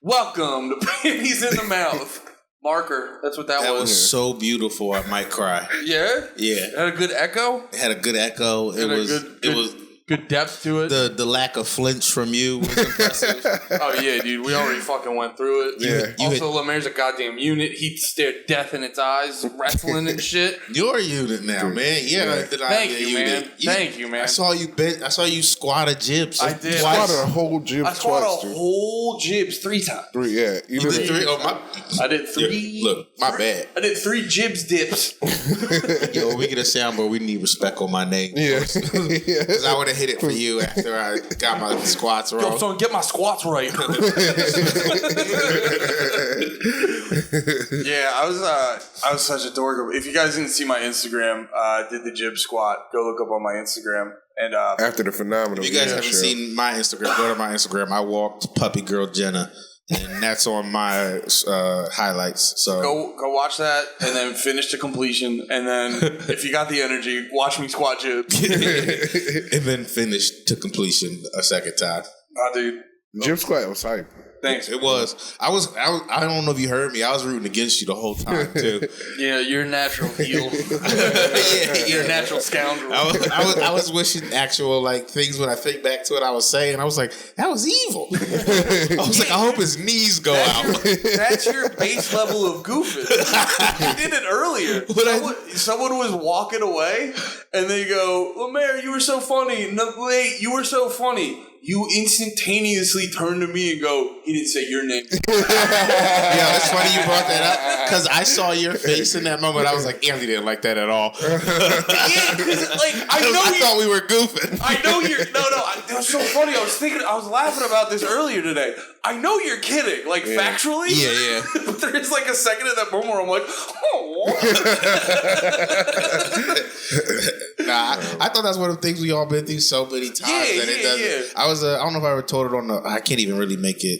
Welcome to Panties In The Mouth. Marker. That's what that was. That was so beautiful. I might cry. Yeah? Yeah. It had a good echo? It had a good echo. It was good depth to it. The lack of flinch from you was impressive. Oh yeah, dude. We already fucking went through it. Yeah. Also, LeMaire's a goddamn unit. He stared death in its eyes, wrestling and shit. You're a unit now, man. Yeah. Thank you, man. Thank you, man. I saw you squat a jibs. I did. Squatted a whole jibs I squatted twice, a dude. whole jibs 3 times. 3, yeah. You did 3? Oh, my. I did 3. Look, my bad. I did 3 jibs dips. Yo, we get a soundboard. We need respect on my name. Yeah. Because I would have hit it for you after I got my squats wrong. Yo, son, get my squats right. Yeah, I was such a dork. If you guys didn't see my Instagram, I did the jib squat. Go look up on my Instagram. And after the phenomenal. If you guys haven't seen my Instagram, go to my Instagram. I walked puppy girl Jenna. And that's on my highlights. So go watch that, and then finish to completion. And then, if you got the energy, watch me squat jibs. And then finish to completion a second time. Oh, dude, Jib squat was hype. Thanks. It was. I don't know if you heard me. I was rooting against you the whole time too. Yeah, you're a natural heel. You're a natural scoundrel. I was wishing actual like things when I think back to it. I was saying, I was like, that was evil. I was like, I hope his knees go out. That's your base level of goofing. You did it earlier. Someone was walking away, and they go, "LeMaire, you were so funny." No, wait, you were so funny. You instantaneously turn to me and go, "He didn't say your name." Yeah, it's funny you brought that up because I saw your face in that moment. I was like, Anthony didn't like that at all. Yeah, because like I thought we were goofing. I know you're it was so funny. I was laughing about this earlier today. I know you're kidding, like factually. Yeah. But there is like a second in that moment where I'm like, oh. Nah, I thought that's one of the things we all been through so many times. Yeah. I don't know if I ever told it on the. I can't even really make it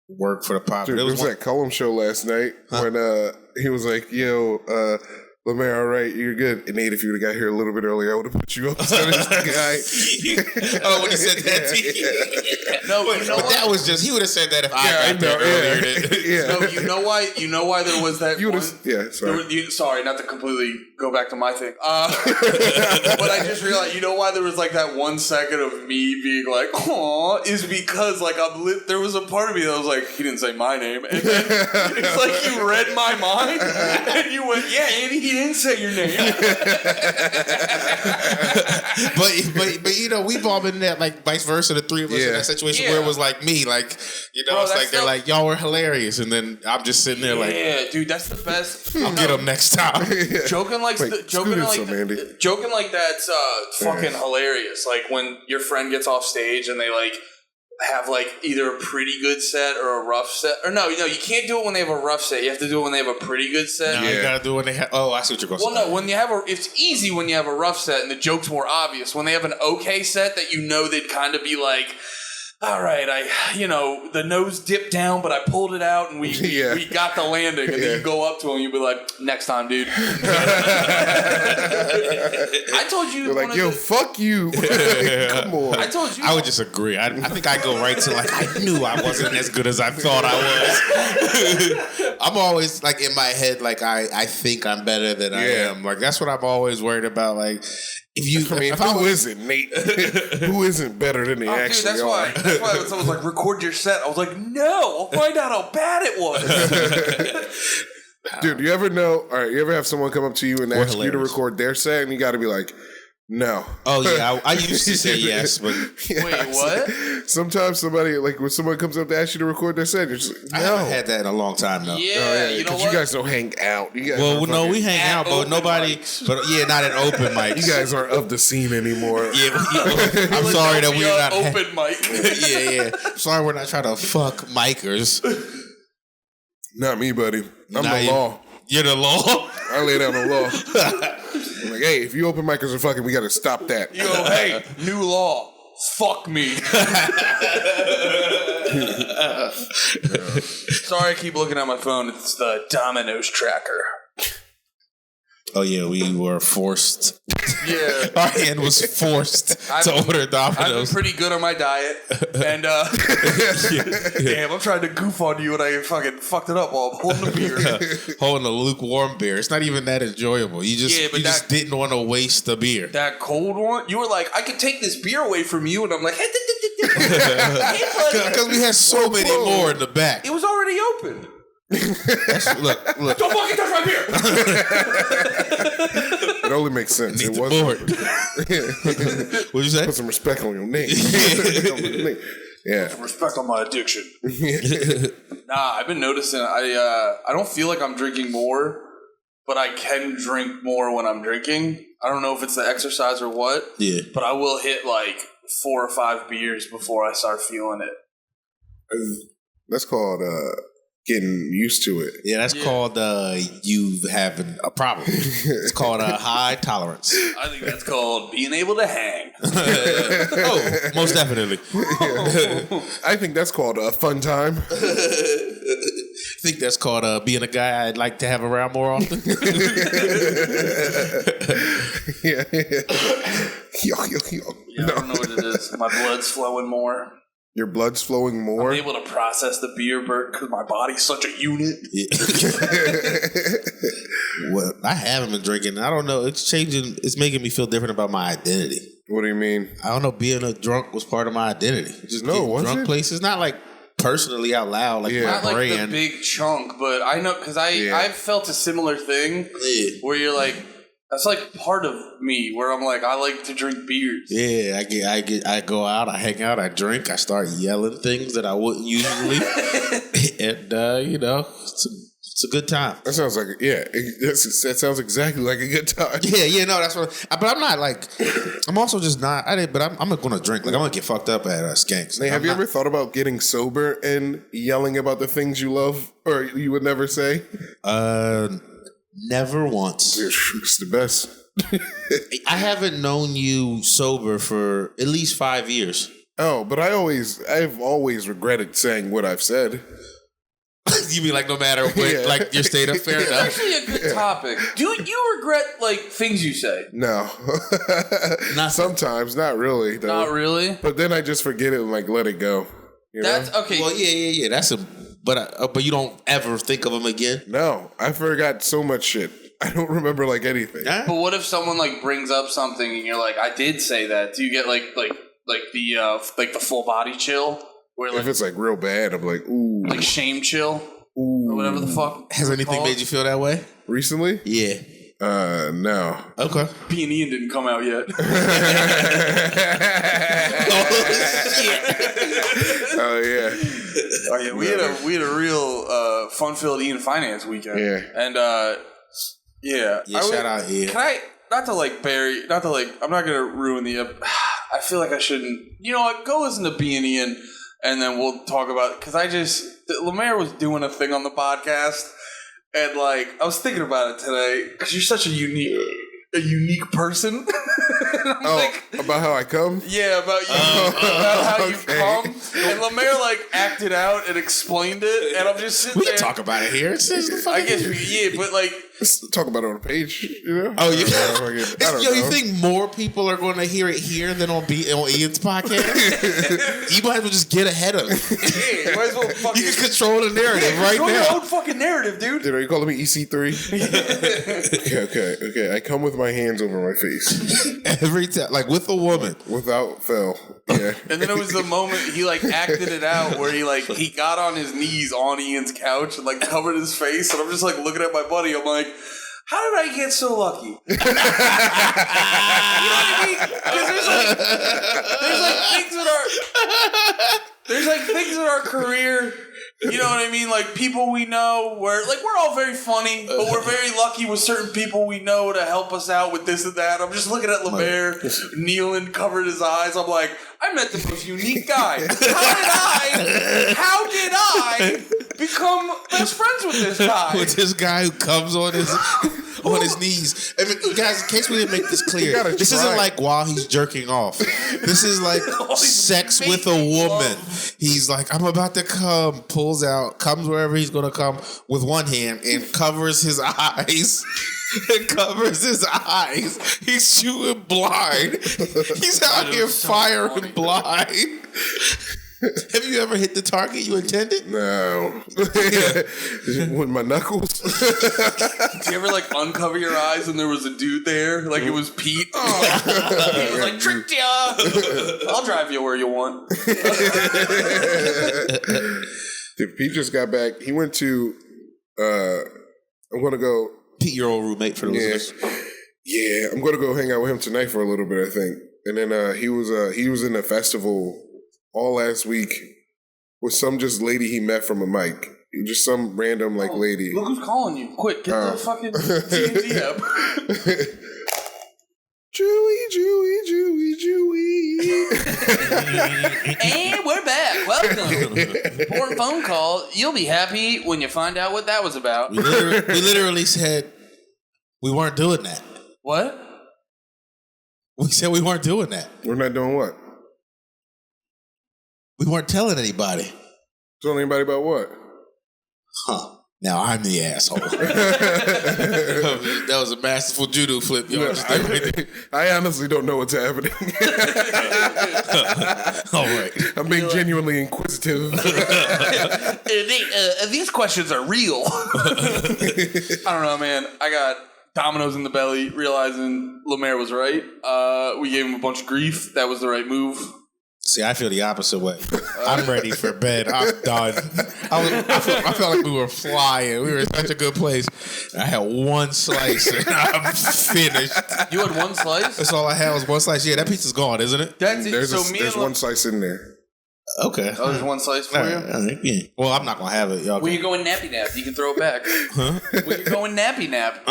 work for the pop. Dude, there was that Cullum show last night when he was like, "Yo, LeMaire, all right, you're good." And Nate, if you would have got here a little bit earlier, I would have put you up instead of this guy. Oh, when he said that to you? No, but that was just, he would have said that if I got there earlier. No, you know why there was that sorry. Sorry, not to completely go back to my thing. But I just realized, you know why there was like that 1 second of me being like, "Aw," is because like there was a part of me that was like, he didn't say my name. And then it's like you read my mind and you went, "Yeah, Andy, he didn't say your name." but you know, we've all been in that, like vice versa, the three of us in that situation where it was like me, like, you know, it's like they're like, y'all were hilarious, and then I'm just sitting there like, yeah, dude, that's the best. I'll get them next time. Joking like that's fucking hilarious. Like when your friend gets off stage and they like have like either a pretty good set or a rough set. Or no, you can't do it when they have a rough set. You have to do it when they have a pretty good set. No, you gotta do it when they have. Oh, I see what you're going to say. Well, no, when you have it's easy when you have a rough set and the joke's more obvious. When they have an okay set that you know they'd kind of be like, all right, the nose dipped down, but I pulled it out and we got the landing. And then you go up to him and you be like, next time, dude. I told you. You're like, yo, fuck you. Come on. I told you. I would just agree. I think I go right to like, I knew I wasn't as good as I thought I was. I'm always like in my head, like I think I'm better than I am. Like that's what I'm always worried about. Like, who isn't, Nate? Who isn't better than they actually are? That's why when someone was like, record your set, I was like, no, I'll find out how bad it was. Dude, you ever have someone come up to you and ask you to record their set, and you got to be like, no. Oh, yeah, I used to say yes, but... Wait, what? Sometimes somebody, like, when someone comes up to ask you to record their set, you're just like, no. I haven't had that in a long time, though. Yeah, you know what? Because you guys don't hang out. You guys we hang out, but nobody... Mics. But yeah, not at open mics. You guys aren't of the scene anymore. I'm sorry that we're not... Open mic. Yeah. I'm sorry we're not trying to fuck micers. Not me, buddy. I'm the law. You're the law? I lay down the law. I'm like, hey, if you open micers are fucking, we got to stop that. You go, hey, new law. Fuck me. Sorry, I keep looking at my phone. It's the Domino's tracker. Oh yeah, we were forced. Yeah. Our hand was forced to order Domino's. I've been pretty good on my diet, and damn, I'm trying to goof on you, and I fucking fucked it up while I'm holding the beer. Holding a lukewarm beer. It's not even that enjoyable. You just didn't want to waste the beer. That cold one, you were like, I could take this beer away from you, and I'm like, because we had so many more in the back. It was already open. Look. Don't fucking touch my beer. It only makes sense. It wasn't. What'd you say? Put some respect on your name. Yeah. Some respect on my addiction. Nah, I've been noticing. I don't feel like I'm drinking more, but I can drink more when I'm drinking. I don't know if it's the exercise or what. Yeah. But I will hit like 4 or 5 beers before I start feeling it. That's called getting used to it. Yeah, that's called you having a problem. It's called a high tolerance. I think that's called being able to hang. Oh, most definitely. I think that's called a fun time. I think that's called being a guy I'd like to have around more often. Yeah. I don't know what it is. My blood's flowing more. Your blood's flowing more. I'm able to process the beer burn because my body's such a unit. Yeah. Well, I haven't been drinking. I don't know. It's changing. It's making me feel different about my identity. What do you mean? I don't know. Being a drunk was part of my identity. Just drunk places. Not like personally out loud, like my not like brand. the big chunk, but I know because I've felt a similar thing where you're like, that's like part of me where I'm like, I like to drink beers. Yeah, I go out, I hang out, I drink, I start yelling things that I wouldn't usually, and it's a good time. That sounds like that sounds exactly like a good time. Yeah, no, that's what. But I'm not like. I'm also just not. But I'm not going to drink. Like I'm going to get fucked up at Skanks. Hey, have you ever thought about getting sober and yelling about the things you love or you would never say? Never once. It's the best. I haven't known you sober for at least 5 years. Oh, but I've always regretted saying what I've said. You mean like no matter what, like your state of fair It's enough? actually a good topic. Do you regret like things you say? No. Sometimes, not really. Though. Not really. But then I just forget it and like let it go. That's okay. Well, yeah. That's but you don't ever think of them again. No, I forgot so much shit. I don't remember like anything. Huh? But what if someone like brings up something and you're like, I did say that? Do you get like the full body chill? Where like, if it's like real bad, I'm like, ooh. Like shame chill? Ooh. Or whatever the fuck. Has anything made you feel that way? Recently? Yeah. No. Okay. P and Ian didn't come out yet. Oh yeah. Oh yeah. We had a real fun-filled Ian finance weekend. Yeah. And yeah. Shout out Ian. Can I I'm not gonna ruin the I feel like I shouldn't. You know what? Go listen to B and Ian, and then we'll talk about it. Because LeMaire was doing a thing on the podcast, and like I was thinking about it today. Because you're such a unique person. About how I come? Yeah, about you, about how you come. And LeMaire like acted out and explained it, and I'm just sitting there. We can talk about it here. I guess but like. Let's talk about it on the page, you know? Oh, yeah. I don't know. You think more people are going to hear it here than on Ian's podcast? You might as well just get ahead of it. Yeah, you might as well fucking... You can control the narrative right now. Control your own fucking narrative, dude. Are you calling me EC3? Okay. I come with my hands over my face. Every time, like with a woman. Without fail. Yeah. And then it was the moment he like acted it out where he got on his knees on Ian's couch and like covered his face, and I'm just like looking at my buddy. I'm like, how did I get so lucky? You know what I mean? Because there's things in our career. You know what I mean? Like people we know, where like we're all very funny, but we're very lucky with certain people we know to help us out with this and that. I'm just looking at LeMaire kneeling, covered his eyes. I'm like, I met the most unique guy. How did I become best friends with this guy? With this guy who comes on his knees. I mean, guys, in case we didn't make this clear, this isn't like while he's jerking off. This is like sex with a woman. He's like, I'm about to come, pulls out, comes wherever he's going to come with one hand and covers his eyes It covers his eyes. He's shooting blind. He's out here firing blind. Have you ever hit the target you intended? No. With my knuckles. Did you ever like uncover your eyes and there was a dude there? Like it was Pete. He was like, tricked ya. I'll drive you where you want. Dude, Pete just got back. He went to I'm gonna go Pete, your old roommate for the listeners. Yeah, I'm gonna go hang out with him tonight for a little bit, I think. And then he was in a festival all last week with some just lady he met from a mic. Just some random lady. Look who's calling you. Quick, get the fucking TNT app. Jewy. And we're back. Welcome. Important phone call. You'll be happy when you find out what that was about. We literally said we weren't doing that. What? We said we weren't doing that. We're not doing what? We weren't telling anybody. Telling anybody about what? Huh. Now I'm the asshole. That was a masterful judo flip, y'all. I honestly don't know what's happening. All right. I'm being genuinely inquisitive. These questions are real. I don't know, man. I got dominoes in the belly, realizing LeMaire was right. We gave him a bunch of grief. That was the right move. See, I feel the opposite way. I'm ready for bed. I'm done. I felt like we were flying. We were in such a good place. I had one slice and I'm finished. You had one slice? That's all I had was one slice. Yeah, that pizza's gone, isn't it? That's it. There's one slice in there. Okay. Oh, there's one slice for you? Yeah. Well, I'm not going to have it. Y'all when you go in nappy nap, you can throw it back. Huh? When you go in nappy nap,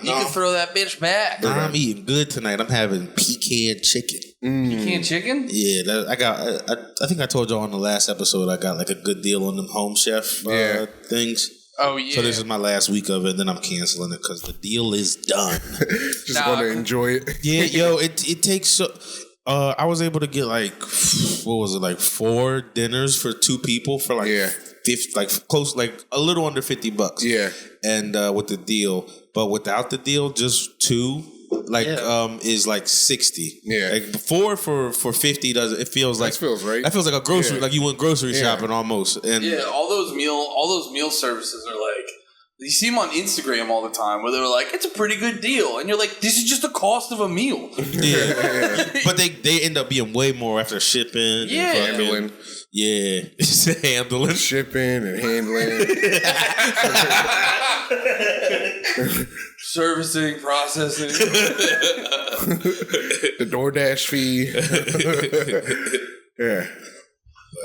you can throw that bitch back. I'm eating good tonight. I'm having pecan chicken. Pecan chicken? Yeah, I think I told y'all on the last episode I got like a good deal on them Home Chef things. Oh, yeah. So this is my last week of it, and then I'm canceling it because the deal is done. Just want to enjoy it. Yeah, yo, it takes so... I was able to get like 4 dinners for 2 people for like 50, like close, like a little under $50. Yeah, and with the deal, but without the deal, just 2 is like 60. Yeah, like 4 for 50 does it feels like that feels right. That feels like a grocery, like you went grocery shopping almost. And all those meal services are like. You see them on Instagram all the time where they're like, it's a pretty good deal. And you're like, this is just the cost of a meal. Yeah. But they end up being way more after shipping. Yeah. And handling. Yeah. Handling. Shipping and handling. Servicing, processing. The DoorDash fee. Yeah.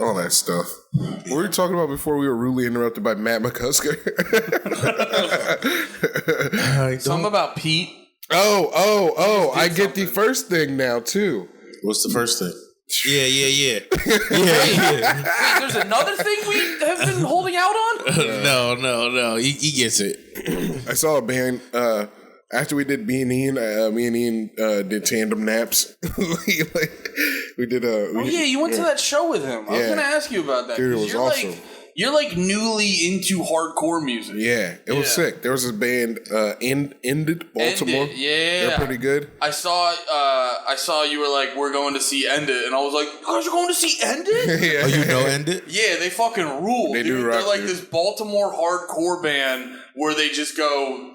All that stuff. What were we talking about before we were rudely interrupted by Matt McCusker? Something about Pete. Oh, I get the first thing now, too. What's the first thing? Yeah. Wait, there's another thing we have been holding out on? No. He gets it. I saw a band... after we did me and Ian did tandem naps. We did you went to that show with him. I was going to ask you about that. Dude, it was awesome. You're like newly into hardcore music. Yeah, it was sick. There was this band, Ended, Baltimore. Yeah. They're pretty good. I saw you were like, we're going to see Ended. And I was like, you guys are going to see Ended? Yeah. Oh, you know Ended? Yeah, they fucking rule. They dude. do rock, They're like dude. this Baltimore hardcore band where they just go...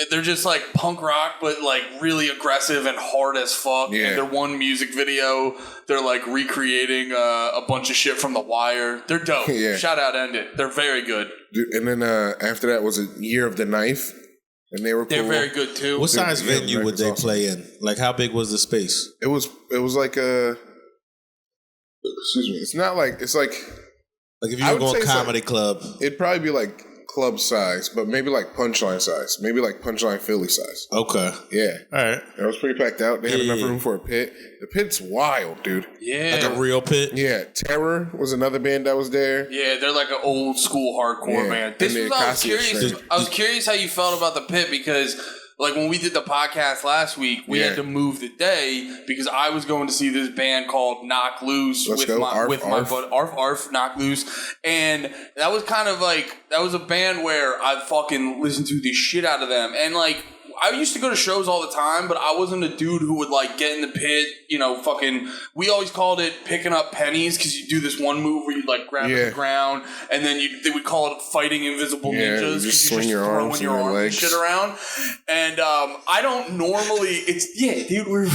They're just like punk rock, but like really aggressive and hard as fuck. Yeah. And their one music video, they're like recreating a bunch of shit from The Wire. They're dope. Yeah. Shout out Ended. They're very good. Dude, and then after that was a Year of the Knife, and they were cool. They're very good too. What size venue would they play in? Like, how big was the space? It was like a... Excuse me. It's not like... It's like... Like, if you were going comedy club... It'd probably be like... club size, but maybe like Punchline size. Maybe like Punchline Philly size. Okay. Yeah. All right. It was pretty packed out. They had enough room for a pit. The pit's wild, dude. Yeah. Like a real pit? Yeah. Terror was another band that was there. Yeah, they're like an old school hardcore band. I was curious how you felt about the pit because... Like, when we did the podcast last week, we had to move the day because I was going to see this band called Knock Loose with my buddy Arf Knock Loose. And that was kind of like, that was a band where I fucking listened to the shit out of them. And, like, I used to go to shows all the time, but I wasn't a dude who would like get in the pit, we always called it picking up pennies because you do this one move where you like grab at the ground and then they would call it fighting invisible ninjas because just swing your throwing arms your arms and shit around. And I don't normally, we're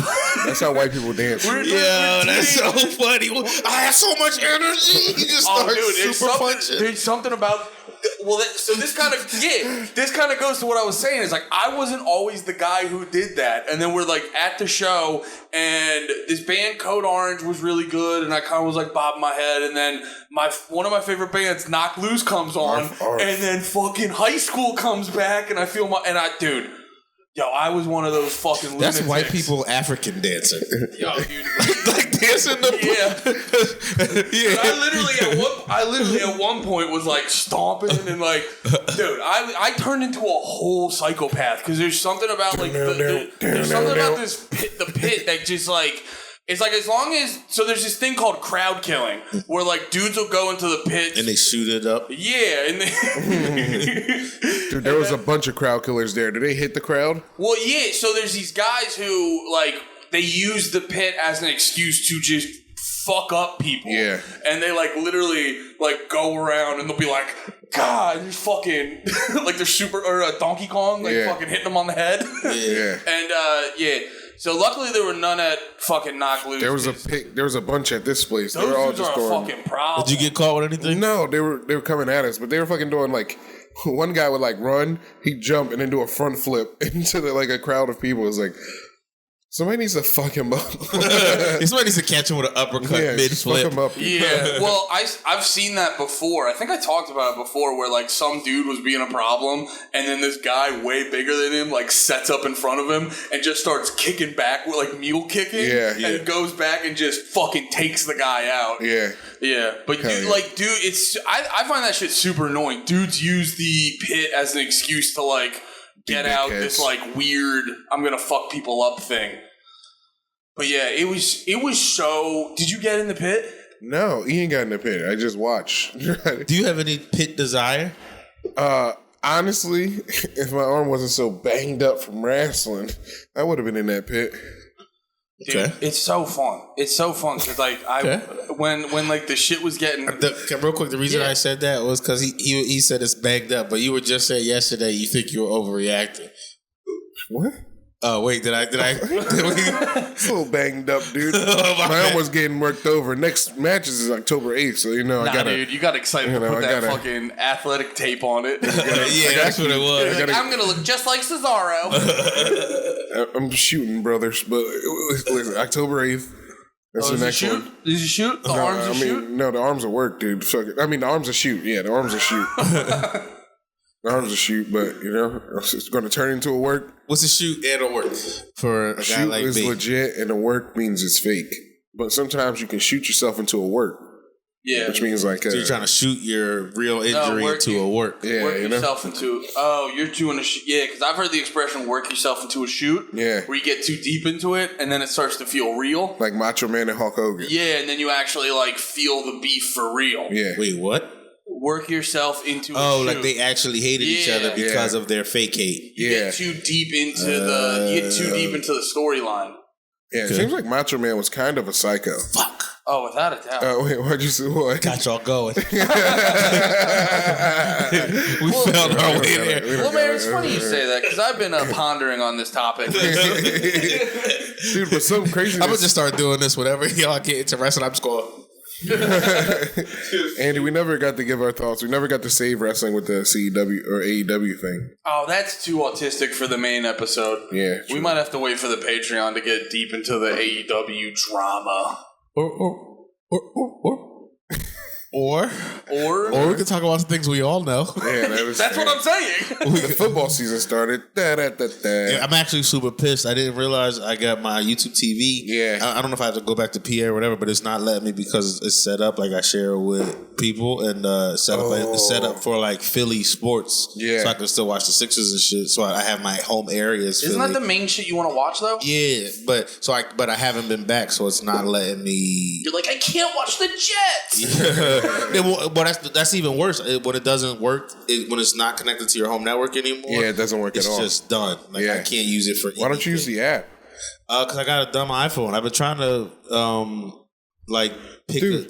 that's how white people dance. That's so funny. I have so much energy. You just start super punching. There's something about. Well, this kind of goes to what I was saying. Is like I wasn't always the guy who did that, and then we're like at the show, and this band Code Orange was really good, and I kind of was like bobbing my head, and then one of my favorite bands, Knock Loose, comes on, and then fucking High School comes back, and I feel dude. Yo, I was one of those fucking lunatics. That's white people African dancing. Yo, dude. Like dancing the yeah. I literally at one point was like stomping and like, dude, I turned into a whole psychopath because there's something about like there's something about the pit that just like. It's like as long as... So there's this thing called crowd killing where like dudes will go into the pit... And they shoot it up? Yeah. Dude, there was a bunch of crowd killers there. Did they hit the crowd? Well, yeah. So there's these guys who like... They use the pit as an excuse to just fuck up people. Yeah. And they like literally like go around and they'll be like... God, there's fucking... like they're super... Or Donkey Kong like fucking hitting them on the head. Yeah. And So luckily there were none at fucking Knock Loose. There was a bunch at this place. Those they were all dudes just are a doing, fucking problem. Did you get caught with anything? No, they were coming at us, but they were fucking doing like one guy would like run, he'd jump and then do a front flip into like a crowd of people. It's like somebody needs to fuck him up. Somebody needs to catch him with an uppercut mid flip. Fuck him up. Yeah, well, I've seen that before. I think I talked about it before, where like some dude was being a problem, and then this guy way bigger than him like sets up in front of him and just starts kicking back with like mule kicking, and goes back and just fucking takes the guy out. Yeah. But I find that shit super annoying. Dudes use the pit as an excuse to like get out this like weird I'm gonna fuck people up thing. But yeah, it was so... Did you get in the pit? No, Ian got in the pit. I just watched. Do you have any pit desire? Honestly, if my arm wasn't so banged up from wrestling, I would have been in that pit. Dude, it's so fun. It's so fun because like when like the shit was getting real quick, the reason I said that was because he said it's banged up, but you were just saying yesterday you think you were overreacting. What? Oh wait, did I? It's a little banged up, dude. My arm was getting worked over. Next matches is October 8th, so I gotta. Dude, you got excited to put that fucking athletic tape on it. That's what it was. I'm gonna look just like Cesaro. I'm shooting, brothers, but listen, October 8th. That's the next one. Did you shoot? The arms are shoot? No, the arms are work, dude. The arms are shoot. Yeah, the arms are shoot. The arms are shoot, but it's going to turn into a work. What's a shoot and a work for a guy like me? Shoot is legit, and a work means it's fake. But sometimes you can shoot yourself into a work. Yeah, which means like so you're trying to shoot your real injury into a work. Yeah, work yourself into. Oh, you're doing a shoot. Yeah, because I've heard the expression "work yourself into a shoot." Yeah, where you get too deep into it and then it starts to feel real, like Macho Man and Hulk Hogan. Yeah, and then you actually like feel the beef for real. Yeah. Wait, what? Work yourself into a shoot. Like they actually hated each other because of their fake hate. You get too deep into the storyline. Yeah, it seems like Macho Man was kind of a psycho. Fuck. Oh, without a doubt. Wait, why'd you say what? Got y'all going. We found our way there. LeMaire, it's funny you say that because I've been pondering on this topic. Dude, but some crazy. I'm gonna just start doing this whenever y'all get into wrestling. I'm just going. Andy, we never got to give our thoughts. We never got to save wrestling with the CEW or AEW thing. Oh, that's too autistic for the main episode. Yeah, we might have to wait for the Patreon to get deep into the AEW drama. Or we can talk about some things we all know. Yeah, that's what I'm saying. The football season started. Yeah, I'm actually super pissed. I didn't realize I got my YouTube TV. Yeah. I don't know if I have to go back to PA or whatever, but it's not letting me because it's set up like I share with people and it's set up for like Philly sports. Yeah. So I can still watch the Sixers and shit. So I have my home areas. Isn't that the main shit you want to watch though? Yeah, but I haven't been back, so it's not letting me. You're like, I can't watch the Jets. that's even worse. When it doesn't work, when it's not connected to your home network anymore. Yeah, it doesn't work at all. It's just done. Like I can't use it for anything. Why don't you use the app? Because I got a dumb iPhone. I've been trying to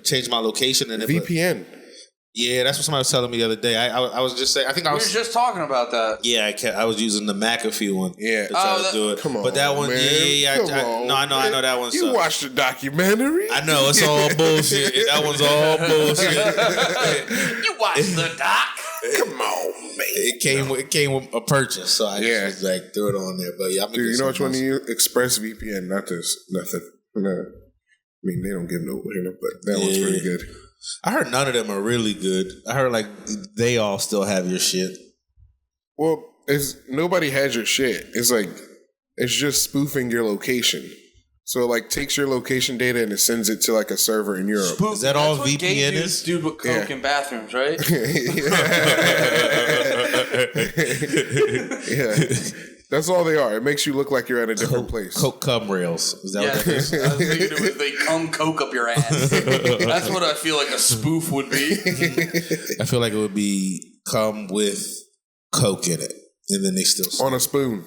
change my location and VPN. Yeah, that's what somebody was telling me the other day. I was just saying. I think I was We were just talking about that. Yeah, I was using the McAfee one. Yeah, to try to do it. Come on, but that one, man. I know that one. You watched the documentary? I know it's all bullshit. That one's all bullshit. You watched the doc? Come on, man. It came with a purchase, so I just threw it on there. But yeah, dude, you know which one to use? ExpressVPN, not this, nothing. No. I mean, they don't give no winner, but that one's pretty good. I heard none of them are really good. I heard like they all still have your shit. Well, nobody has your shit. It's like it's just spoofing your location. So it like takes your location data and it sends it to like a server in Europe. Is that all VPN is? Dude with coke in bathrooms, right? Yeah. That's all they are. It makes you look like you're at a different place. Coke cum rails. Is that what that is? I was thinking it was they cum coke up your ass. That's what I feel like a spoof would be. I feel like it would be cum with Coke in it. And then they still... On a spoon.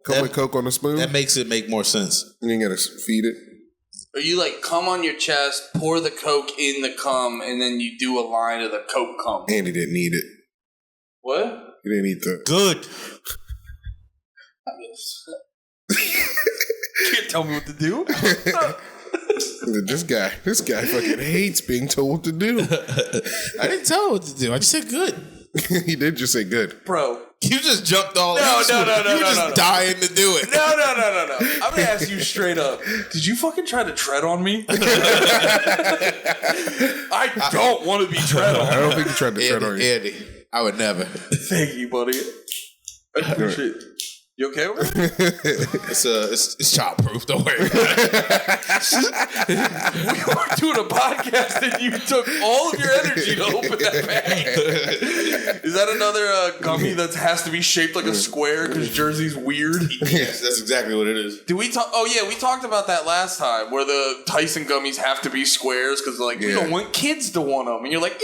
Come with Coke on a spoon? That makes it make more sense. And you gotta feed it. Or you like cum on your chest, pour the coke in the cum, and then you do a line of the coke cum. Andy didn't eat it. What? He didn't eat the... Good. Can't tell me what to do. This guy fucking hates being told what to do. I didn't tell him what to do. I just said good. He did just say good. Bro. You just jumped all No. You were just dying to do it. No. I'm going to ask you straight up. Did you fucking try to tread on me? I don't want to be tread on. I don't think you tried to tread on you. Andy, I would never. Thank you, buddy. I appreciate it. You okay over there? It's childproof. Don't worry. We were doing a podcast and you took all of your energy to open that bag. Is that another gummy that has to be shaped like a square because Jersey's weird? Yes, that's exactly what it is. Did we talk? Oh yeah, we talked about that last time where the Tyson gummies have to be squares because we don't want kids to want them, and you're like,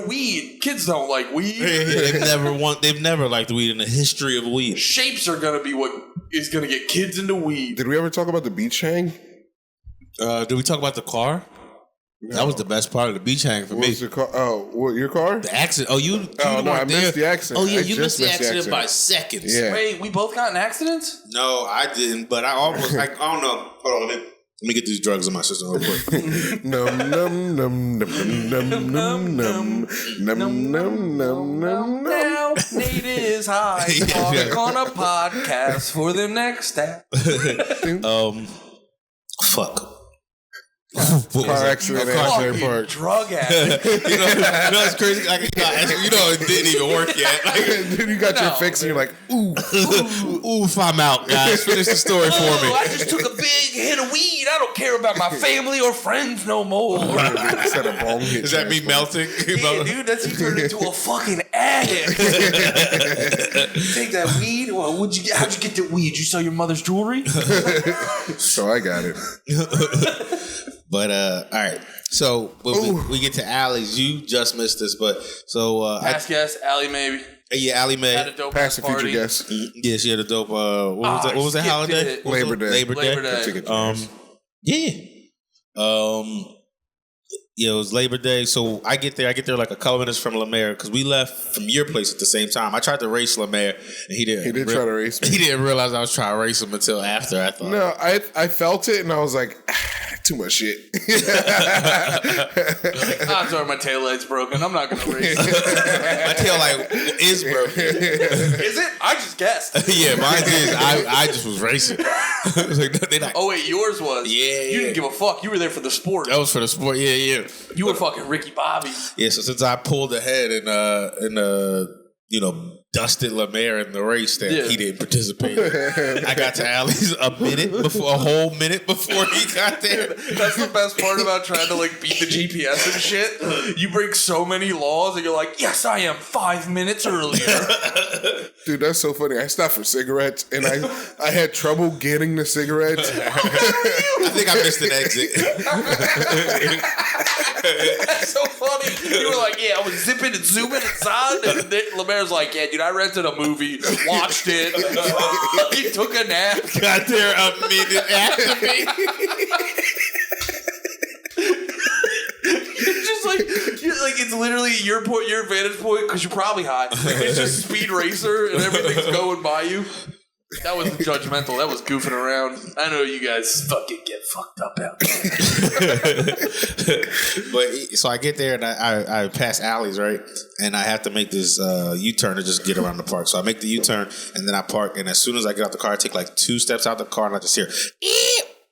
weed. Kids don't like weed. They've never liked weed in the history of weed. Shapes are gonna be what is gonna get kids into weed. Did we ever talk about the beach hang? Did we talk about the car? No. That was the best part of the beach hang for me. Was the car? Oh, what, your car? The accident. Oh, you no, I missed the accident. Oh, yeah, you missed the accident by seconds. Yeah. Wait, we both got in accidents? No, I didn't, but I almost, I don't know. Hold on, let me get these drugs in my system real quick. Num, num, num, num, num, num, num, num, num, num, num. Now, Nate is high, talking on a podcast for the next step. Fuck. Car accident. Fucking drug addict. you know it's crazy. Like, it didn't even work yet. Then you got your fix and you're like, oof, I'm out, guys. Finish the story for me. I just took a big hit of weed. I don't care about my family or friends no more. Is that me melting? Yeah, dude, that's you turned into a fucking addict. Take that weed. Well, how'd you get the weed? You sell your mother's jewelry? So I got it. But all right. So when we get to Allie's, you just missed this, but so past guest, Allie maybe. Yeah, Allie Mae. Had a dope Past the future party. guest. Yeah, she had a dope. What was that holiday? Labor Day. Labor Day. Yeah. Yeah, it was Labor Day. So I get there like a couple minutes from LeMaire because we left from your place at the same time. I tried to race LeMaire and he didn't. He did try to race me. He didn't realize I was trying to race him until after, I thought. No, I felt it and I was like, too much shit. I'm sorry, my tail light's broken. I'm not going to race. My tail light is broken. Is it? I just guessed. Yeah, mine is. I just was racing. Oh, wait, yours was? Yeah. You didn't give a fuck. You were there for the sport. That was for the sport. Yeah. You were fucking Ricky Bobby. Yeah, so since I pulled ahead and dusted LeMaire in the race that he didn't participate in, I got to Allie's a whole minute before he got there. That's the best part about trying to beat the GPS and shit. You break so many laws and you're like, yes, I am 5 minutes earlier. Dude, that's so funny. I stopped for cigarettes and I had trouble getting the cigarettes. I think I missed an exit. That's so funny. You were like, yeah, I was zipping and zooming inside. And then LeMaire's like, yeah, dude, I rented a movie, watched it. He took a nap. Got there a minute after me. It's literally your vantage point, because you're probably high. It's just Speed Racer and everything's going by you. That wasn't judgmental. That was goofing around. I know you guys fucking get fucked up out there. But so I get there and I pass alleys, right? And I have to make this U-turn to just get around the park. So I make the U-turn and then I park. And as soon as I get out the car, I take like 2 steps out the car and I just hear,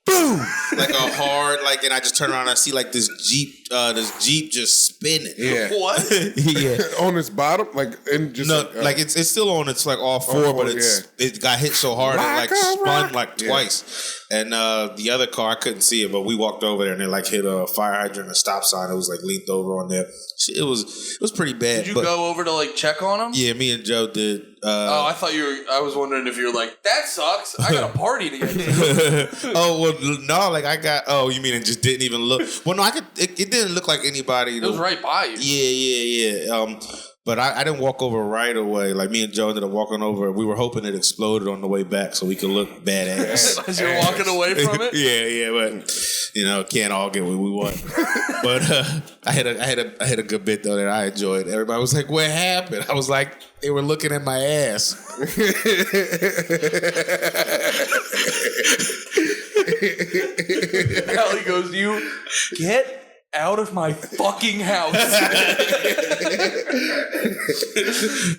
boom, like a hard, like, and I just turn around and I see like this Jeep just spinning. Yeah. What? Yeah. On its bottom, like, and just like it's still on its like all four, but it got hit so hard it like spun like twice. And the other car, I couldn't see it, but we walked over there and it like hit a fire hydrant and a stop sign. It was like leaned over on there. It was pretty bad. Did you go over to like check on him? Yeah, me and Joe did. I thought I was wondering if you were like, that sucks. I got a party to get to. Oh, well, no, like I got, you mean it just didn't even look? Well, no, it didn't look like anybody. It was right by you. Yeah. But I didn't walk over right away. Like me and Joe ended up walking over. We were hoping it exploded on the way back so we could look badass. As you're walking away from it? yeah, but can't all get what we want. But I had a good bit though that I enjoyed. Everybody was like, "What happened?" I was like, "They were looking at my ass." Allie goes, "You get out of my fucking house."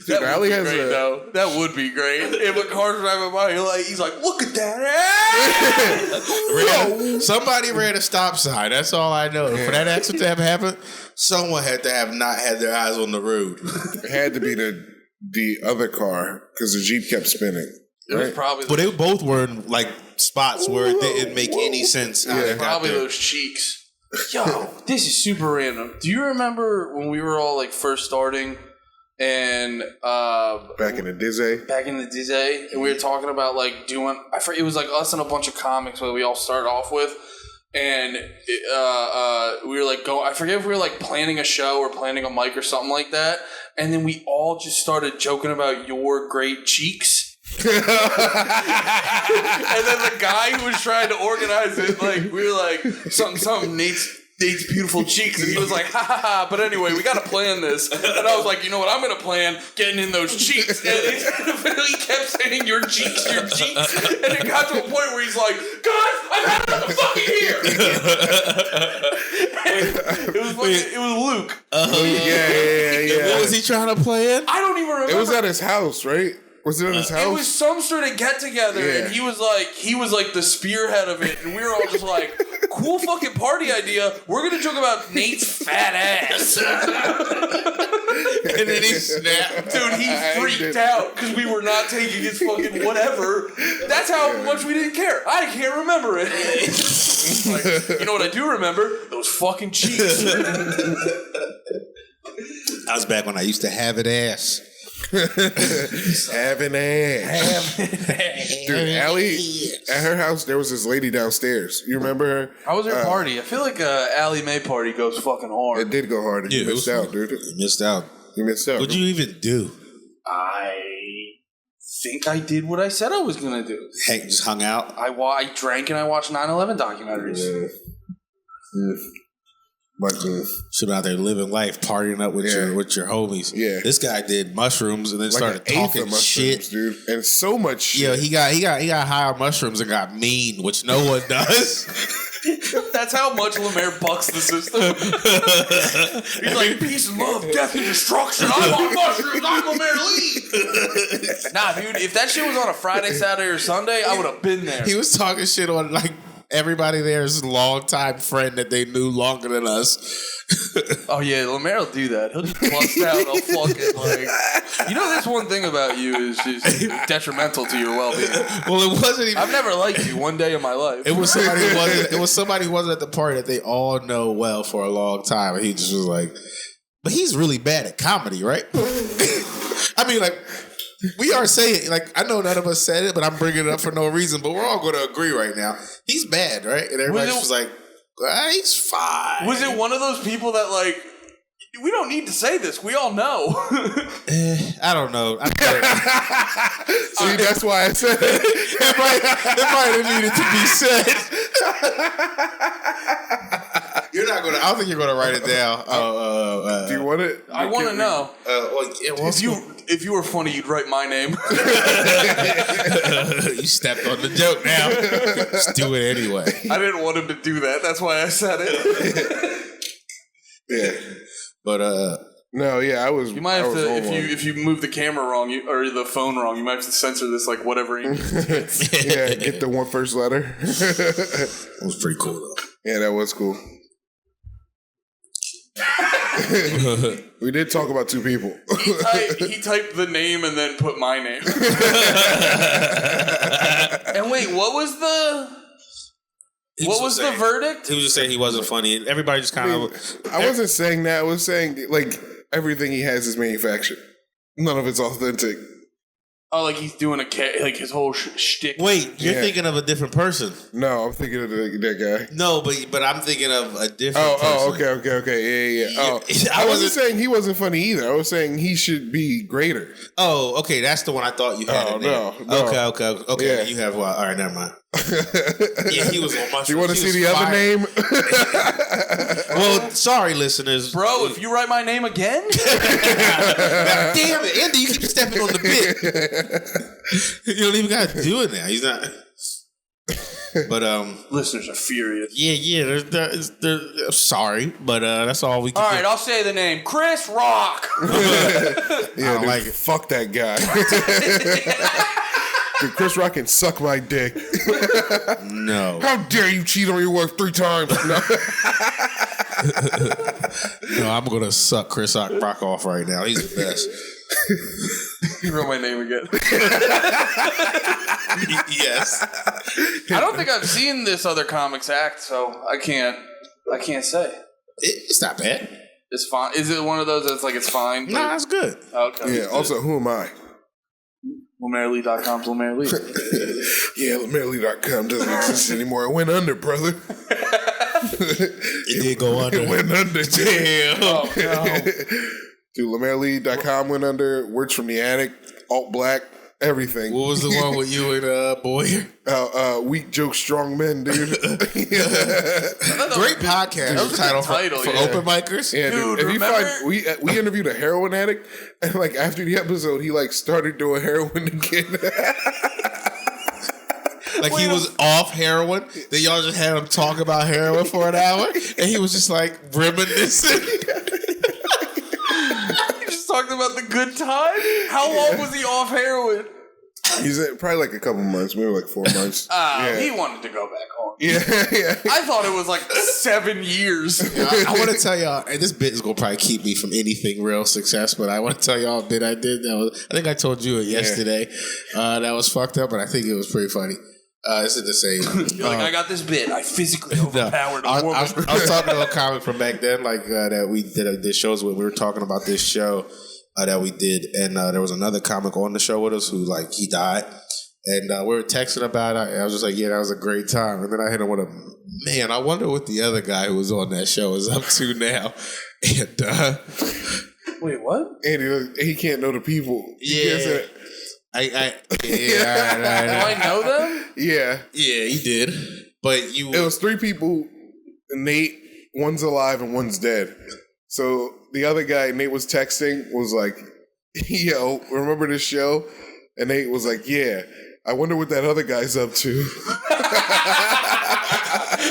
Dude, Allie has great, though. That would be great. If a car's driving by, he's like, "Look at that ass!" Somebody ran a stop sign. That's all I know. For that accident to have happened, someone had to have not had their eyes on the road. It had to be the other car because the Jeep kept spinning. It was probably, but they both were in like spots where it didn't make any sense. Probably those cheeks. Yo, this is super random. Do you remember when we were all like first starting and back in the Dizzy, and we were talking about like doing, it was like us and a bunch of comics where we all started off with, and we were like I forget if we were like planning a show or planning a mic or something like that, and then we all just started joking about your great cheeks. And then the guy who was trying to organize it, like, we were like, something, Nate's beautiful cheeks, and he was like, ha ha ha, but anyway, we gotta plan this. And I was like, you know what, I'm gonna plan getting in those cheeks. And he kept saying your cheeks, and it got to a point where he's like, guys, I'm out of the fucking here. It was Luke. Yeah. What was he trying to plan? I don't even remember. It was at his house, right? Was it at his house? It was some sort of get together, and he was like the spearhead of it, and we were all just like, cool fucking party idea. We're gonna joke about Nate's fat ass. And then he snapped. Dude, he freaked out because we were not taking his fucking whatever. That's how much we didn't care. I can't remember it. Like, you know what I do remember? Those fucking cheeks. I was back when I used to have it ass. Having ass. Dude, Allie, at her house, there was this lady downstairs. You remember her? How was her party? I feel like Allie Mae party goes fucking hard. It did go hard. And you missed out, dude. You missed out. What'd you even do? I think I did what I said I was going to do. Hey, just hung out? I drank and I watched 9/11 documentaries. Yeah. Should out there living life, partying up with your homies. Yeah, this guy did mushrooms and then started talking shit, dude, and so much shit. Yeah, he got high on mushrooms and got mean, which no one does. That's how much LeMaire bucks the system. He's like, peace and love, death and destruction. I'm on mushrooms. I'm LeMaire Lee. Nah, dude, if that shit was on a Friday, Saturday, or Sunday, I would have been there. He was talking shit on like everybody there's longtime friend that they knew longer than us. Oh yeah, LeMaire will do that. He'll just bust out a fucking like. You know, this one thing about you is just detrimental to your well-being. Well, it wasn't even. I've never liked you one day in my life. It was somebody who wasn't at the party that they all know well for a long time, and he just was like, "But he's really bad at comedy, right?" I mean, like. We are saying, like, I know none of us said it, but I'm bringing it up for no reason. But we're all going to agree right now. He's bad, right? And everybody's just like, He's fine. Was it one of those people that like, we don't need to say this. We all know. I don't know. See, that's why I said it. It might have needed to be said. You're not gonna. I don't think you're gonna write it down. Do you want it? I want to know. If you were funny, you'd write my name. You stepped on the joke now. Just do it anyway. I didn't want him to do that. That's why I said it. Yeah. But no, yeah, I was. You might have to if you move the camera wrong or the phone wrong. You might have to censor this like whatever English gets. Yeah, get the one first letter. It was pretty cool though. Yeah, that was cool. We did talk about two people. He typed the name and then put my name. And wait, what was the verdict? He was just saying he wasn't funny. Everybody just kind of. I wasn't saying that. I was saying like everything he has is manufactured. None of it's authentic. Oh, like he's doing like his whole shtick. Wait, you're thinking of a different person. No, I'm thinking of that guy. No, but I'm thinking of a different person. Oh, okay. Yeah. Oh, I wasn't saying he wasn't funny either. I was saying he should be greater. Oh, okay. That's the one I thought you had. No. Okay. Yeah. You have one. All right, never mind. Yeah, he was on my. Do you want to see the other name? Well, sorry, listeners. Bro, if you write my name again? Damn it, Andy, you keep stepping on the bit. You don't even got to do it now. He's not. But listeners are furious. Yeah. They're sorry, but that's all we can. All right, I'll say the name: Chris Rock. Yeah, dude, like it. Fuck that guy. Dude, Chris Rock can suck my dick. No. How dare you cheat on your wife 3 times? No, I'm gonna suck Chris Rock off right now. He's the best. You wrote my name again. Yes. I don't think I've seen this other comics act, so I can't say. It's not bad. It's fine. Is it one of those that's like it's fine? Nah, it's good. Okay. Yeah. Also, who am I? LeMaireLee.com's LeMaire Lee. Yeah, LeMaireLee.com doesn't exist anymore. It went under, brother. It did go under. It went under. Damn. Oh, no. Dude, LeMaireLee.com went under. Words from the Attic. Alt Black. Everything. What was the one with you and Boyer? Weak Joke Strong Men, dude. Great podcast. That was title for open micers. Yeah, dude. If you find, we interviewed a heroin addict, and like after the episode, he like started doing heroin again. Like he was off heroin. Then y'all just had him talk about heroin for an hour, and he was just like reminiscing. Talking about the good time? How long was he off heroin? He's at probably like a couple months, maybe like 4 months. He wanted to go back home. Yeah. I thought it was like 7 years. I want to tell y'all, and this bit is gonna probably keep me from anything real success, but I want to tell y'all a bit I did. I think I told you it yesterday. That was fucked up, but I think it was pretty funny. This is the same. You're like, I got this bit. I physically overpowered a woman. I was talking to a comic from back then, like that we did shows with. We were talking about this show that we did, and there was another comic on the show with us who, like, he died, and we were texting about it. I was just like, yeah, that was a great time. And then I hit him with man, I wonder what the other guy who was on that show is up to now. And wait, what? And he can't know the people. Yeah. Do I know them? Yeah. Yeah, he did. But it was 3 people. Nate, one's alive and one's dead. So the other guy Nate was texting was like, yo, remember this show? And Nate was like, yeah. I wonder what that other guy's up to.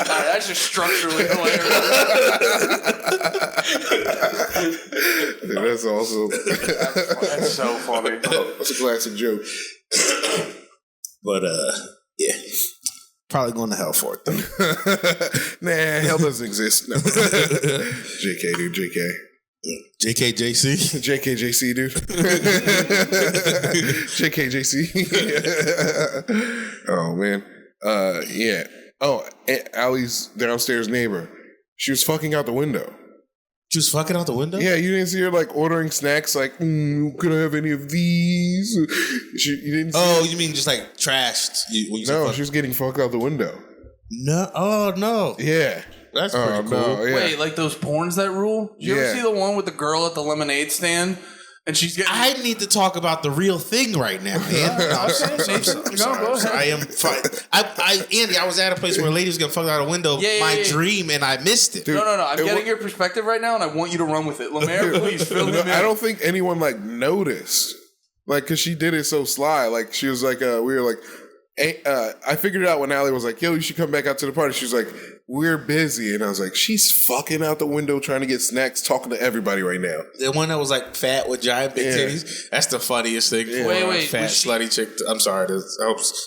That's just structurally hilarious. Dude, that's awesome. That's so funny. That's a classic joke. But yeah, probably going to hell for it though. Nah, hell doesn't exist. No. JK, dude, JK. JKJC? JKJC, dude. JKJC. Oh, man. Yeah. Oh, Aunt Allie's downstairs neighbor. She was fucking out the window. She was fucking out the window? Yeah, you didn't see her like ordering snacks like, could I have any of these? You didn't see her? You mean just like trashed? No, she was getting fucked out the window. No. Oh, no. Yeah. That's pretty cool. No, yeah. Wait, like those porns that rule? Did you ever see the one with the girl at the lemonade stand? And she's getting... I need to talk about the real thing right now, man. Go ahead. I am fine. Andy, I was at a place where a lady was getting fucked out a window. My dream, and I missed it. Dude, no. I'm getting your perspective right now, and I want you to run with it. LeMaire, please fill me in. I don't think anyone like noticed, like, because she did it so sly. Like, she was like, we were like, I figured it out when Allie was like, yo, you should come back out to the party. She was like, we're busy. And I was like, she's fucking out the window trying to get snacks, talking to everybody right now. The one that was like fat with giant big titties. That's the funniest thing. Yeah. Wait, fat slutty chick. I'm sorry.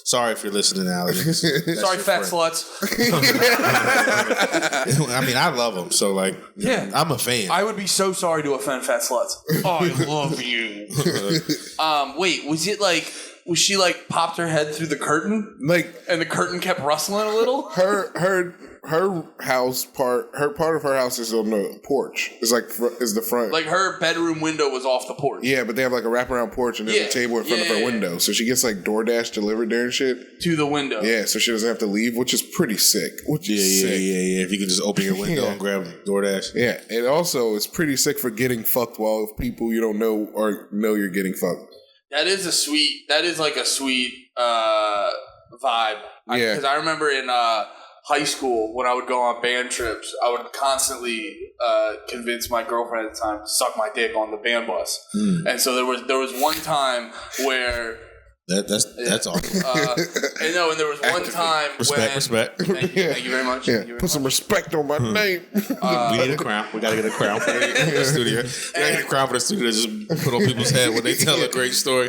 Sorry if you're listening, Alex. Sorry, fat sluts. I mean, I love them. So like, I'm a fan. I would be so sorry to offend fat sluts. Oh, I love you. Wait, was she like popped her head through the curtain? Like, and the curtain kept rustling a little? Her house part of her house is on the porch. It's like is the front. Like her bedroom window was off the porch. Yeah, but they have like a wraparound porch and there's a table in front of her window. So she gets like DoorDash delivered there and shit. To the window. Yeah, so she doesn't have to leave, which is pretty sick. Sick. Yeah. If you can just open your window and grab DoorDash. Yeah, and also it's pretty sick for getting fucked while people you don't know or know you're getting fucked. That is a sweet vibe. Yeah. Because I remember in high school when I would go on band trips, I would constantly convince my girlfriend at the time to suck my dick on the band bus. And so there was one time where that's awesome. and there was one time respect. Thank you very much. Yeah. Put some respect on my name. We need a crown. We gotta get a crown for the studio. We gotta get a crown for the studio to just put on people's head when they tell a great story.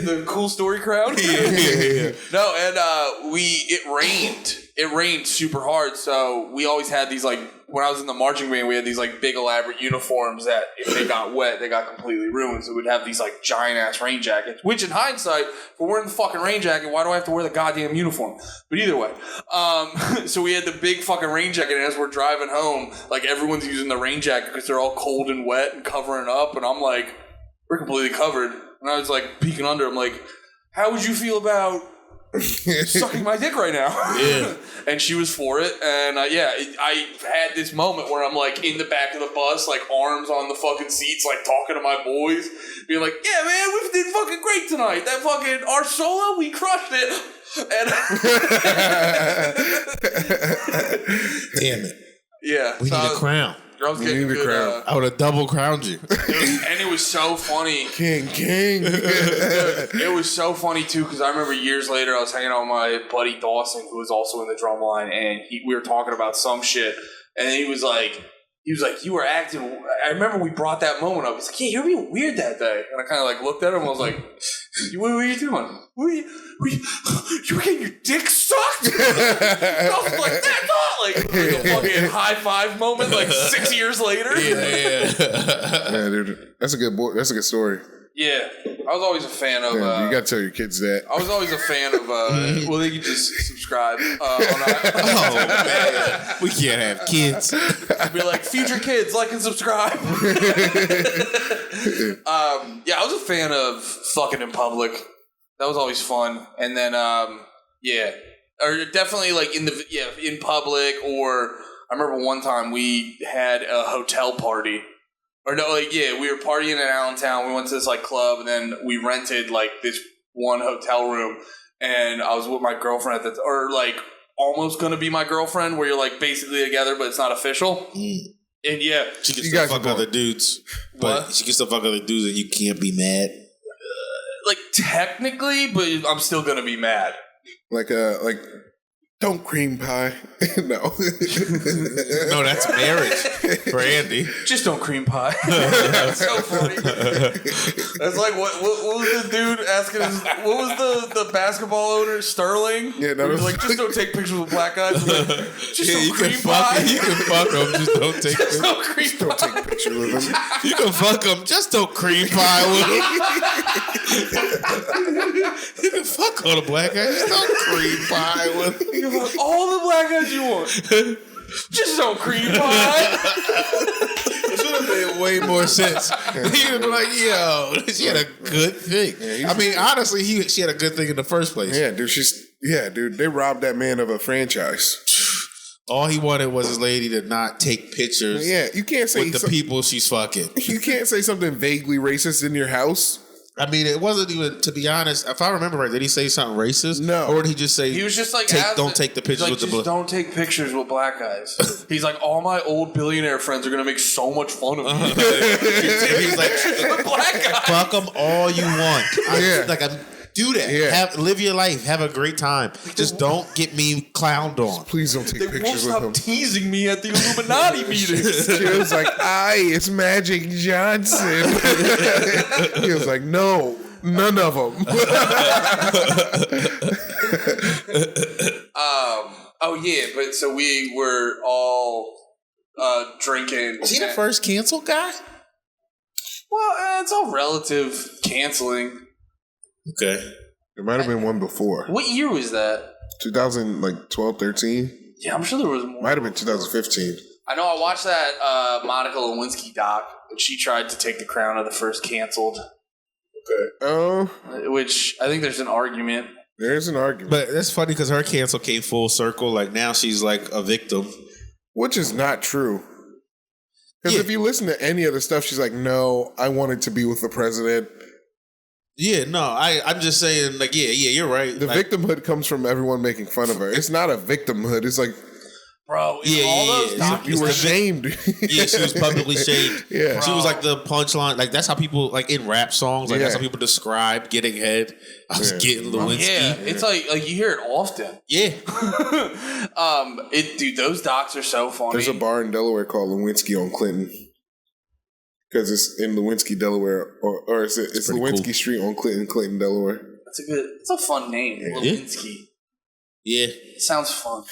The cool story crowd. Yeah. No, and it rained. It rained super hard, so we always had these, like, when I was in the marching band, we had these, like, big elaborate uniforms that if they got wet, they got completely ruined. So we'd have these, like, giant-ass rain jackets, which in hindsight, if we're wearing the fucking rain jacket, why do I have to wear the goddamn uniform? But either way, so we had the big fucking rain jacket, and as we're driving home, like, everyone's using the rain jacket because they're all cold and wet and covering up, and I'm like, we're completely covered. And I was, like, peeking under. I'm like, how would you feel about sucking my dick right now? Yeah. And she was for it. And I had this moment where I'm like in the back of the bus, like arms on the fucking seats, like talking to my boys, being like, yeah, man, we did fucking great tonight. That fucking, our solo, we crushed it. And Damn it. Yeah. We need a crown. I was getting good, crown. I would have double crowned you. And it was so funny. King. It was so funny, too, because I remember years later, I was hanging out with my buddy Dawson, who was also in the drum line, and we were talking about some shit, and he was like, you were acting. I remember we brought that moment up. He's like, yeah, you were being weird that day. And I kind of like looked at him and I was like, what were you doing? You were getting your dick sucked? I was like, that's not like a fucking high five moment like 6 years later. Yeah. Yeah, dude, that's a good story. Yeah, I was always a fan of. You gotta tell your kids that. I was always a fan of. Well, they could just subscribe. Oh man, we can't have kids. I'd be like, future kids, like and subscribe. Yeah, I was a fan of fucking in public. That was always fun. And then, or definitely like in public. Or I remember one time we had a hotel party. Or no, we were partying in Allentown. We went to this like club, and then we rented like this one hotel room. And I was with my girlfriend at or like almost gonna be my girlfriend, where you're like basically together, but it's not official. And yeah, she can still fuck other dudes, but she can still fuck other dudes, and you can't be mad. Like technically, but I'm still gonna be mad. Like don't cream pie. No. No, that's marriage for Andy. Just don't cream pie. That's so funny. That's like what was the dude asking what was the basketball owner, Sterling? Yeah, no, like, just don't take pictures with black guys. Like, just don't cream pie. You can fuck them, just don't take just don't cream don't take pictures with them. You can fuck them, just don't cream pie with them. You can fuck all the black guys, just don't cream pie with them. You can fuck all the black guys you want. Just don't cream pie. It should have made way more sense. He would be like, yo, she had a good thing. Yeah, I mean, honestly, she had a good thing in the first place. Yeah, dude, Yeah, dude, they robbed that man of a franchise. All he wanted was his lady to not take pictures. Yeah, you can't say with the people she's fucking. You can't say something vaguely racist in your house. I mean, it wasn't even, to be honest, if I remember right, did he say something racist? No. Or did he just say, he was just like, don't take the pictures like, with the just black? don't take pictures with black guys. He's like, all my old billionaire friends are going to make so much fun of me. He's like, black guy. fuck them all you want. Do that. Yeah. Live your life. Have a great time. Just don't get me clowned on. Please don't take They won't pictures with stop him. teasing me at the Illuminati meetings. She was like, it's Magic Johnson. He was like, no, none of them. Oh, yeah, but so we were all drinking. Was he the first canceled guy? Well, it's all relative canceling. Okay. There might have been one before. What year was that? 2012, 13? Yeah, I'm sure there was more. Might have been 2015. I know I watched that Monica Lewinsky doc, and she tried to take the crown of the first canceled. Okay. Oh. Which I think there's an argument. There's an argument. But that's funny because her cancel came full circle. Like now she's like a victim. Which is not true. Because if you listen to any of the stuff, she's like, no, I wanted to be with the president. Yeah, no, I'm just saying, like, yeah, you're right. The victimhood comes from everyone making fun of her. It's not a victimhood. It's like, bro, all those documents. You were shamed. Yeah, she was publicly shamed. Yeah. Bro. She was like the punchline. Like, that's how people, like, in rap songs, like, that's how people describe getting head. I was getting Lewinsky. Yeah, it's like you hear it often. Yeah. Dude, those docs are so funny. There's a bar in Delaware called Lewinsky on Clinton. Because it's in Lewinsky, Delaware, or it's Lewinsky cool. Street on Clinton, Delaware. It's a fun name, Lewinsky. Yeah. It sounds fun.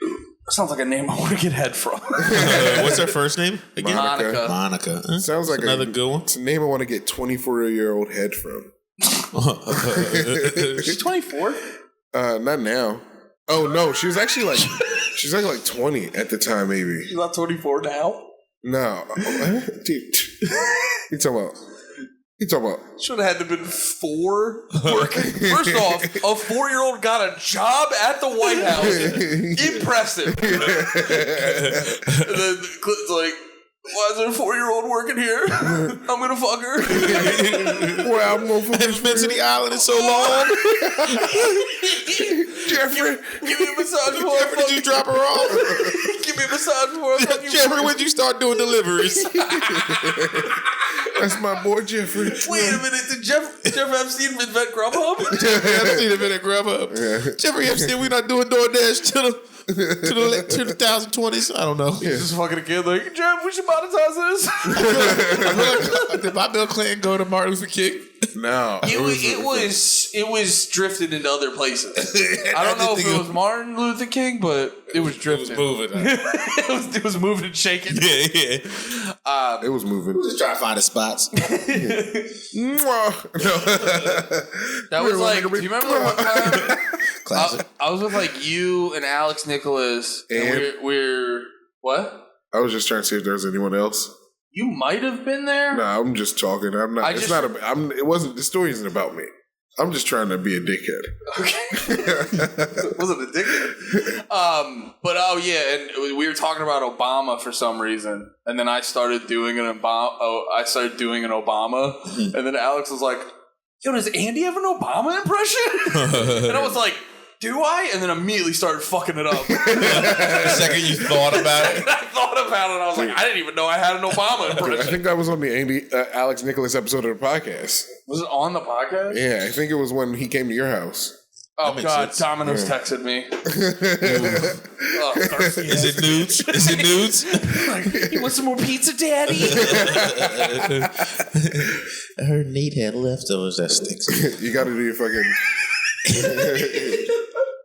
It sounds like a name I want to get head from. What's her first name? Again? Monica. Sounds like another good one. It's a name I want to get 24-year-old head from. She's 24? Not now. Oh no, she was actually like 20 at the time, maybe. She's not 24 now? No. Dude. You talking about? Should have had to have been 4 working. First off, a 4-year-old got a job at the White House. Impressive. And then Clinton's like, why is there a 4-year-old working here? I'm gonna fuck her. Well, I'm gonna fuck her. Haven't been to the island in so long. Jeffrey, give me a massage before Jeffrey, did you drop her off? Give me a massage before I fuck you. Jeffrey, when'd you start doing deliveries? That's my boy Jeffrey. Wait a minute, did Jeff Epstein invent Grubhub? Jeffrey Epstein invented Grubhub. Yeah. Jeffrey Epstein, we not doing DoorDash to the 2020s. I don't know. He's just fucking a kid like, Jeff, we should monetize this. Did my Bill Clinton go to Martin Luther King? No. It was drifted into other places. I don't know if it was Martin Luther King, but it was drifted. It was moving. it was moving and shaking. Yeah. It was moving. Just trying to find the spots. That was like, do you remember one time? Classic. I was with like you and Alex Nicholas, and we're what? I was just trying to see if there was anyone else. You might have been there. No, I'm just talking. I'm not. It wasn't. The story isn't about me. I'm just trying to be a dickhead. Okay. Wasn't a dickhead. But oh yeah, and we were talking about Obama for some reason, and then I started doing an Obama, and then Alex was like, "Yo, does Andy have an Obama impression?" And I was like, do I? And then immediately started fucking it up. The second you thought about it. I thought about it. I was like, I didn't even know I had an Obama impression. I think that was on the Alex Nicholas episode of the podcast. Was it on the podcast? Yeah, I think it was when he came to your house. Oh, God. Sense. Domino's texted me. Is it nudes? Is it nudes? Like, you want some more pizza, Daddy? I heard Nate had leftovers. That stinks. You got to do your fucking...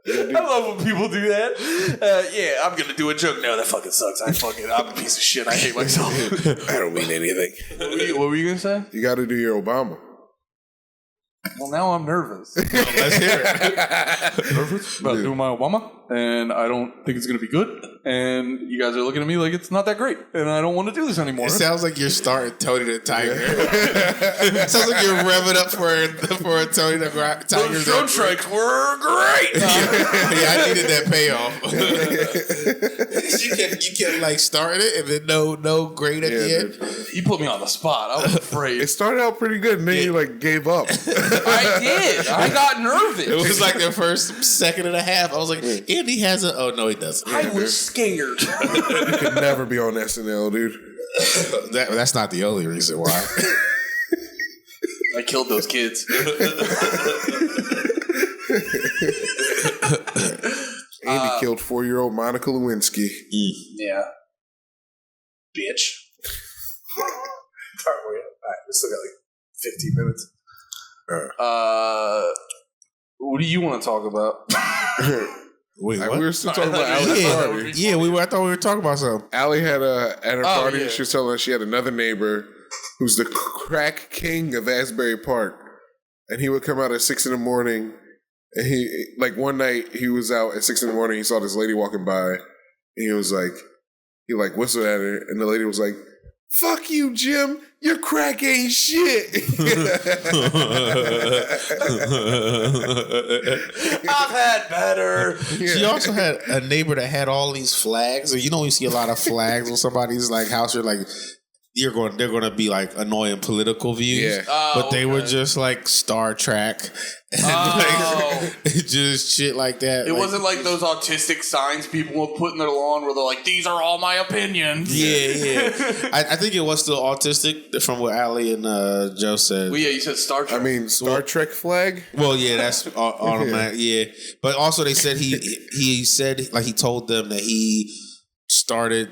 I love when people do that. Yeah, I'm gonna do a joke. No, that fucking sucks. I'm a piece of shit. I hate myself. I don't mean anything. What were you gonna say? You got to do your Obama. Well, now I'm nervous. Let's hear it. Nervous about doing my Obama, and I don't think it's gonna be good. and you guys are looking at me like it's not that great, and I don't want to do this anymore. It sounds like you're starting Tony the Tiger. It sounds like you're revving up for a Tony the Tiger. Those drone strikes were great. Yeah, I needed that payoff. you kept like starting it and then no grade at the end. You put me on the spot. I was afraid. It started out pretty good, and then you like gave up. I did. I got nervous. It was like the first second and a half. I was like, Andy has a. Oh no, he doesn't. I was scared. You could never be on SNL, dude. That's not the only reason why. I killed those kids. Andy killed 4-year-old Monica Lewinsky. Yeah. Bitch. All right, we still got like 15 minutes. What do you want to talk about? Wait, what? We were still talking about Allie's party. Yeah, we were. I thought we were talking about something. Allie had at her party. Yeah. She was telling us she had another neighbor who's the crack king of Asbury Park, and he would come out at 6 a.m. and he like one night he was out at 6 a.m. He saw this lady walking by, and he whistled at her, and the lady was like, "Fuck you, Jim. Your crack ain't shit." I've had better. She also had a neighbor that had all these flags. You know, you see a lot of flags on somebody's like house. You're like, they're going to be like annoying political views. Yeah. But they were just like Star Trek and like, just shit like that. It wasn't like those autistic signs people would put in their lawn where they're like, "These are all my opinions." Yeah. I think it was still autistic from what Allie and Joe said. Well, yeah, you said Star Trek. I mean, Star Trek flag. Well, yeah, that's automatic. Yeah, but also they said he said like he told them that he started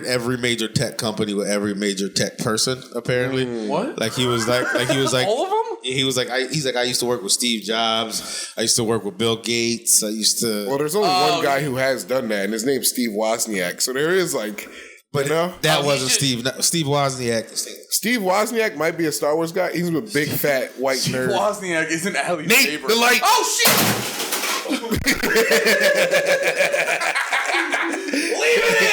every major tech company with every major tech person. Apparently, what? Like he was like all of them. He was like, I used to work with Steve Jobs. I used to work with Bill Gates. I used to. Well, there's only one guy who has done that, and his name's Steve Wozniak. So there is like, but that wasn't Steve. Steve Wozniak. Steve Wozniak might be a Star Wars guy. He's a big fat white nerd. Steve Wozniak isn't Allie's Nate, neighbor. the light. Oh shit! Leave it in!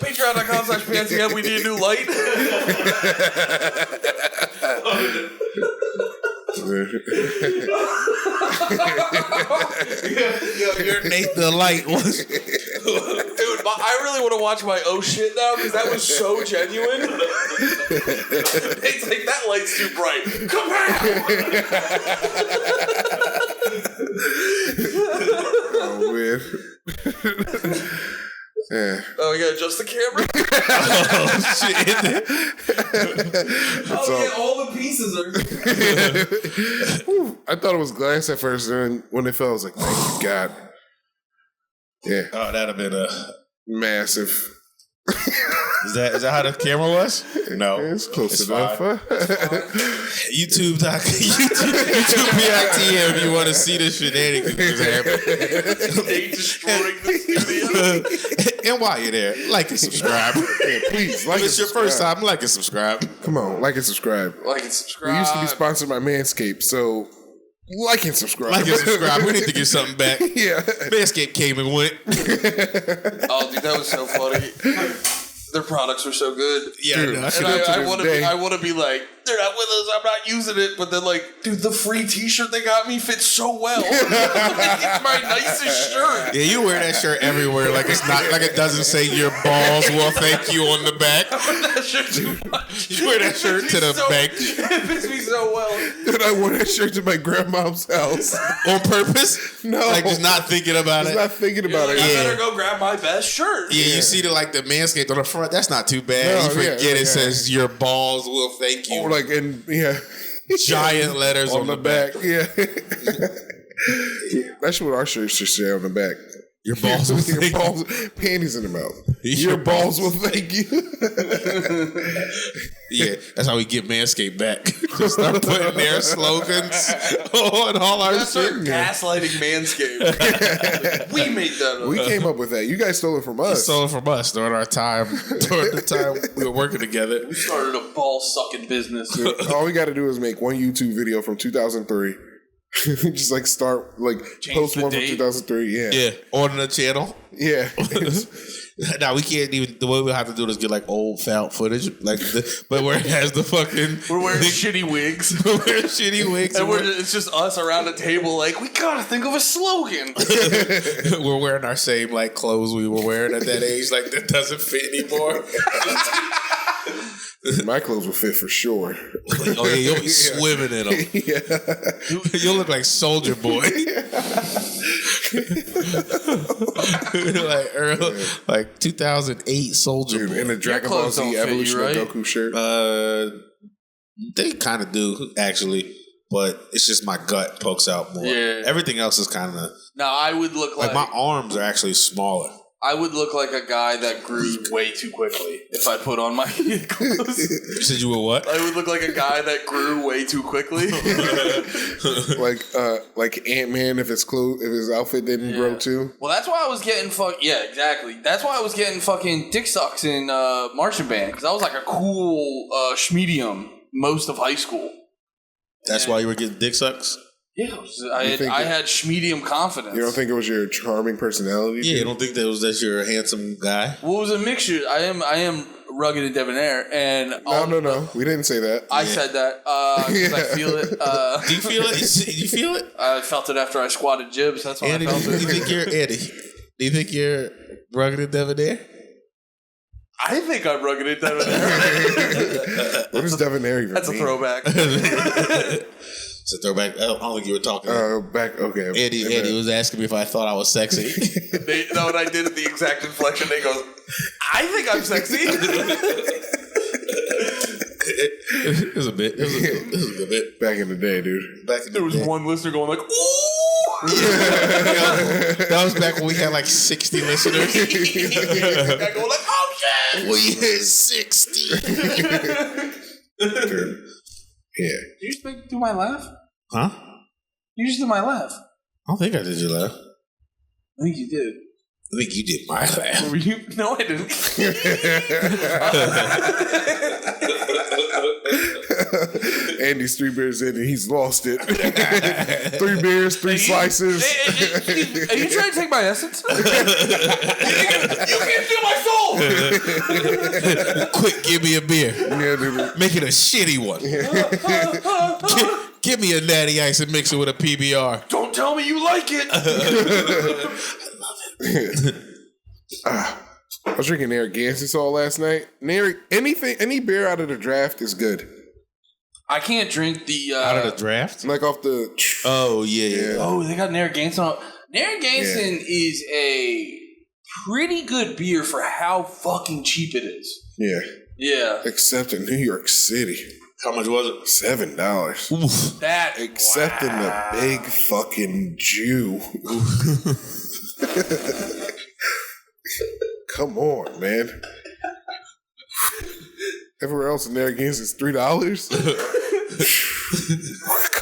Patreon.com/PNCM. We need a new light. You're Nate the Light. Dude, I really want to watch my oh shit now because that was so genuine. It's like, that light's too bright. Come Oh man. Yeah. Oh, we gotta adjust the camera. All the pieces are. I thought it was glass at first, and when it fell, I was like, "Thank you, God." Yeah. Oh, that'd have been a massive. Is that how the camera was? No, it's close enough. YouTube PITM if you want to see the shenanigans that's happening. They destroying the studio. And while you're there, like and subscribe. Yeah, please, like if it's your first time, like and subscribe. Come on, like and subscribe. Like and subscribe. We used to be sponsored by Manscaped, so like and subscribe. Like and subscribe. We need to get something back. Yeah. Manscaped came and went. Oh, dude, that was so funny. Their products were so good. Yeah, dude, and I want to be like, they're not with us, I'm not using it. But then, like, dude, the free T-shirt they got me fits so well. It's my nicest shirt. Yeah, you wear that shirt everywhere. Like it's not like it doesn't say your balls will thank you on the back. I wear that shirt too much. You wear that shirt to the bank. It fits me so well. Dude, I wore that shirt to my grandma's house On purpose? No, Like just not thinking about just it. not thinking about Like, it. I Yeah. better go grab my best shirt. Yeah, you see the Manscaped on the front. That's not too bad. No, You forget yeah, it says your balls will thank you. Oh, like Giant letters on the back. Yeah. That's what our shirts should say on the back. Your balls will thank you. Panties in the mouth. Your balls will thank you. Yeah, that's how we get Manscaped back. Just start putting their slogans on all our shit. Gaslighting Manscaped. We made that up. We came up with that. You guys stole it from us. You stole it from us during the time we were working together. We started a ball sucking business. All we got to do is make one YouTube video from 2003. Just like start like post one from 2003. Yeah, on the channel. Yeah. Now we can't even. The way we have to do it is get like old found footage, but where it has the fucking. We're wearing shitty wigs. We're wearing shitty wigs, and it's just us around a table. Like we gotta think of a slogan. We're wearing our same like clothes we were wearing at that age. Like that doesn't fit anymore. My clothes will fit for sure. Oh yeah, you'll be swimming in them. Yeah. You'll look like Soldier Boy. like 2008 Soldier Boy. In a Dragon Ball Z Evolution of Goku shirt. They kind of do actually, but it's just my gut pokes out more. Yeah. Everything else is kind of. Now I would look like my arms are actually smaller. I would look like a guy that grew way too quickly if I put on my clothes. You said you were what? I would look like a guy that grew way too quickly. like Ant-Man if his outfit didn't grow too. Well, that's why I was getting Yeah, exactly. That's why I was getting fucking dick sucks in marching band because I was like a cool schmedium most of high school. That's why you were getting dick sucks? Yeah, I had schmedium confidence. You don't think it was your charming personality? Yeah, you don't think that you're a handsome guy? Well, it was a mixture. I am rugged and debonair, and no, we didn't say that. I said that because I feel it. Do you feel it? Did you feel it? I felt it after I squatted jibs. That's why Andy, I felt it. Do you think you're rugged and debonair? I think I'm rugged and debonair. What is debonair even That's mean? A throwback. It's a throwback. I don't think you were talking. Okay. Eddie was asking me if I thought I was sexy. No, what I did at the exact inflection, they goes, I think I'm sexy. It was a bit. It was a good bit. Back in the day, dude. There was one listener going like, ooh. That was back when we had like 60 listeners. I go like, oh shit. We had 60. Dude. Yeah. Did you just do my laugh? Huh? You just did my laugh. I don't think I did your laugh. I think you did. I think you did my laugh. Were you? No, I didn't. Andy's 3 beers in and he's lost it. 3 beers, 3 slices. Are you trying to take my essence? You can't steal my soul. Quick, give me a beer. Yeah, dude. Make it a shitty one. Give me a natty ice and mix it with a PBR. Don't tell me you like it. I was drinking Narragansett all last night. Any beer out of the draft is good. I can't drink the out of the draft, like off the. Oh yeah. Oh, they got Narragansett. Narragansett is a pretty good beer for how fucking cheap it is. Yeah. Yeah. Except in New York City. How much was it? $7. Oof. Except in the big fucking Jew. Come on, man. Everywhere else in Narragansett is $3.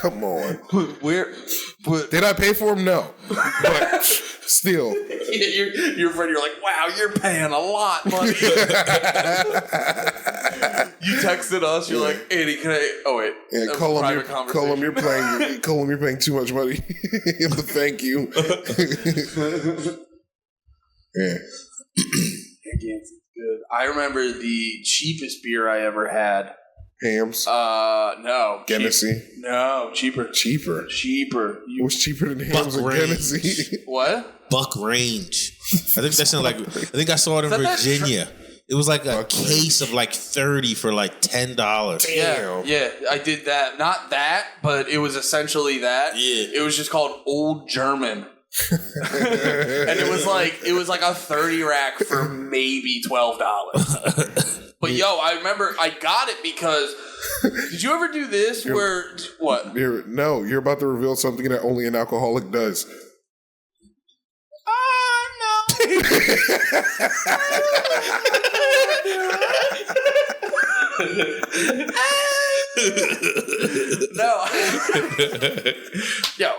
Come on. Where? Did I pay for them? No. But still. You're afraid. You're like, wow, you're paying a lot, money. You texted us. You're like, Eddie, can I? Oh wait. Yeah, call him. You're paying. Call him. You're paying too much money. Thank you. Yeah. Good. I remember the cheapest beer I ever had. Hams? No. Genesee? No, cheaper. Cheaper? What's cheaper than Hams and Genesee? What? Buck Range. I think that's in like. I think I saw it in Virginia. It was like a case of like 30 for like $10. Damn. Yeah, I did that. Not that, but it was essentially that. Yeah. It was just called Old German. And it was like a 30 rack for maybe $12. But yo, I remember I got it because did you ever do this what? You're about to reveal something that only an alcoholic does. No. Yo,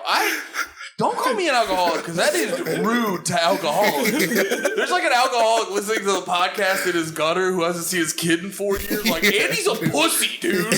don't call me an alcoholic because that is rude to alcoholics. There's like an alcoholic listening to the podcast in his gutter who hasn't seen his kid in 4 years. Like, Andy's a pussy, dude.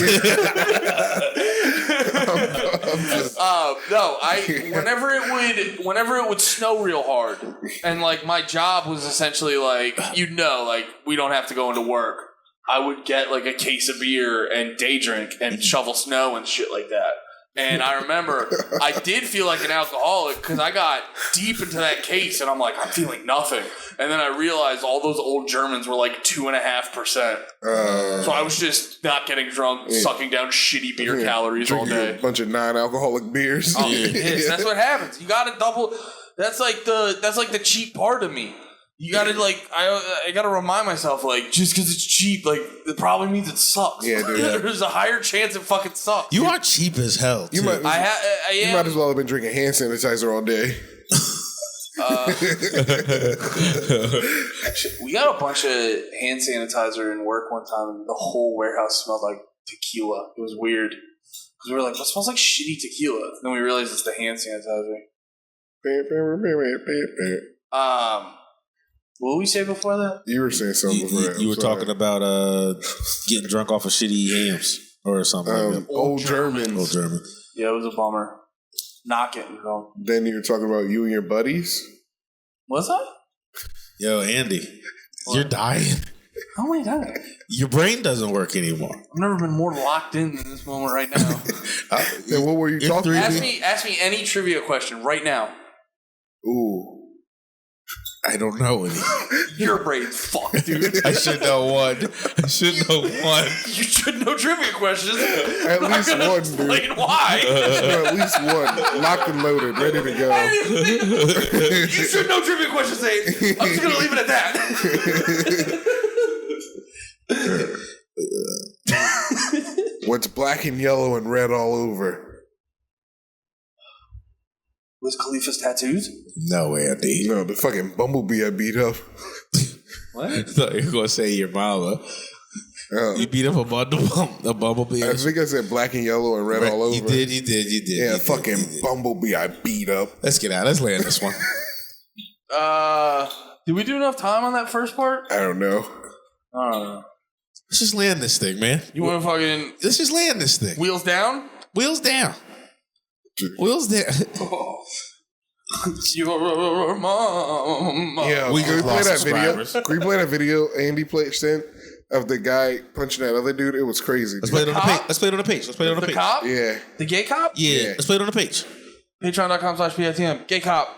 Whenever it would snow real hard, and like my job was essentially like, like we don't have to go into work. I would get like a case of beer and day drink and shovel snow and shit like that. And I remember I did feel like an alcoholic because I got deep into that case and I'm like, I'm feeling nothing. And then I realized all those old Germans were like 2.5%. So I was just not getting drunk, sucking down shitty beer calories all day. A bunch of non-alcoholic beers. Oh, that's what happens. You got to double. That's like the cheap part of me. You gotta I gotta remind myself just because it's cheap, it probably means it sucks. Yeah, dude. There's a higher chance it fucking sucks. You are cheap as hell. Too. You might as well have been drinking hand sanitizer all day. We got a bunch of hand sanitizer in work one time, and the whole warehouse smelled like tequila. It was weird because we were like, "What smells like shitty tequila?" And then we realized it's the hand sanitizer. What did we say before that? You were saying something before that. You were talking about getting drunk off of shitty hams or something like that. Old German. Yeah, it was a bummer. Not getting drunk. Then you were talking about you and your buddies? Was I? Yo, Andy, you're dying. How am I dying? Your brain doesn't work anymore. I've never been more locked in than this moment right now. And what were you talking about? Ask me any trivia question right now. Ooh. I don't know any. Your brain's fucked, dude. I should know one. You should know trivia questions. At least one, dude. Explain why. No, at least one. Locked and loaded, ready to go. You should know trivia questions, Abe. I'm just going to leave it at that. What's black and yellow and red all over? Was Khalifa's tattoos? No, Andy. No, the fucking bumblebee I beat up. What? I thought you were going to say your mama. You beat up a bumblebee. I think I said black and yellow and red all over. You did. Yeah, bumblebee I beat up. Let's get out. Let's land this one. Did we do enough time on that first part? I don't know. Let's just land this thing, man. You want to fucking... Let's just land this thing. Wheels down? Wheels down. Wheels down. Your mom. Yeah, we can we play that video? Can we play that video Andy sent of the guy punching that other dude? It was crazy. Let's play it on the page. Let's play it on the page. The cop? Yeah. The gay cop? Yeah. Let's play it on the page. Patreon.com/PitM. Gay cop.